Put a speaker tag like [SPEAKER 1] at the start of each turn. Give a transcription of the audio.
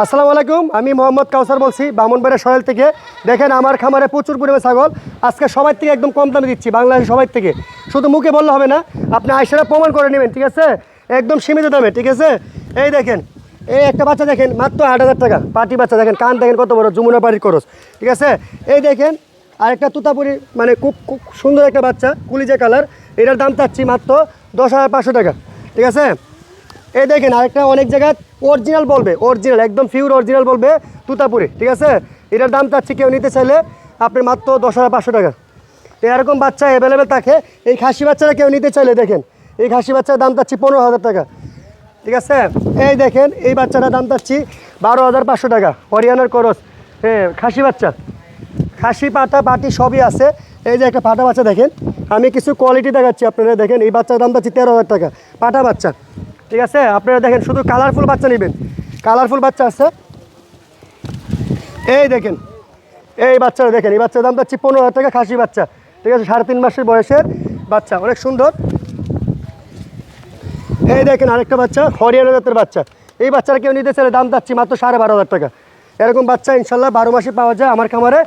[SPEAKER 1] আসসালামু আলাইকুম, আমি মোহাম্মদ কাউসার বলছি বামনবাড়িয়া সহেল থেকে। দেখেন আমার খামারে প্রচুর পরিমাণে ছাগল। আজকে সবাই থেকে একদম কম দামে দিচ্ছি, বাংলাদেশের সবাই থেকে। শুধু মুখে বললে হবে না, আপনি আইসারা প্রমাণ করে নেবেন, ঠিক আছে? একদম সীমিত দামে, ঠিক আছে? এই দেখেন, এই একটা বাচ্চা দেখেন মাত্র 8,000 টাকা। পাটি বাচ্চা দেখেন, কান দেখেন কত বড়, যমুনা পাড়ির খরচ, ঠিক আছে? এই দেখেন আরেকটা তুতাপুরি, মানে খুব খুব সুন্দর একটা বাচ্চা, কুলিজা কালার। এটার দাম চাচ্ছি মাত্র 10,500 টাকা, ঠিক আছে? এই দেখেন আরেকটা অনেক জায়গায় অরিজিনাল বলবে, অরিজিনাল একদম পিওর অরিজিনাল বলবে তুতাপুরি, ঠিক আছে? এটার দাম চাচ্ছি কেউ নিতে চাইলে আপনি মাত্র 10,500 টাকা। এরকম বাচ্চা অ্যাভেলেবেল থাকে। এই খাসি বাচ্চারা কেউ নিতে চাইলে দেখেন, এই খাসি বাচ্চার দাম চাচ্ছি 15,000 টাকা, ঠিক আছে? এই দেখেন এই বাচ্চাটার দাম চাচ্ছি 12,500 টাকা, হরিয়ানার করস। হ্যাঁ, খাসি বাচ্চা, খাসি পাটা পাটি সবই আছে। এই যে একটা পাটা বাচ্চা দেখেন, আমি কিছু কোয়ালিটি দেখাচ্ছি আপনারা। দেখেন এই বাচ্চার দাম চাচ্ছি 13,000 টাকা, পাটা বাচ্চা, ঠিক আছে? আপনারা দেখেন শুধু কালারফুল বাচ্চা নেবেন, কালারফুল বাচ্চা আছে। এই দেখেন এই বাচ্চাটা দেখেন, এই বাচ্চার দাম চাচ্ছি 15,000 টাকা, খাসি বাচ্চা, ঠিক আছে? 3.5 মাসের বয়সের বাচ্চা, অনেক সুন্দর। এই দেখেন আরেকটা বাচ্চা, হরিয়ানা জাতের বাচ্চা। এই বাচ্চারা কেউ নিতে চাইলে দাম চাচ্ছি মাত্র 12,500 টাকা। এরকম বাচ্চা ইনশাল্লাহ 12 মাসে পাওয়া যায় আমার খামারে।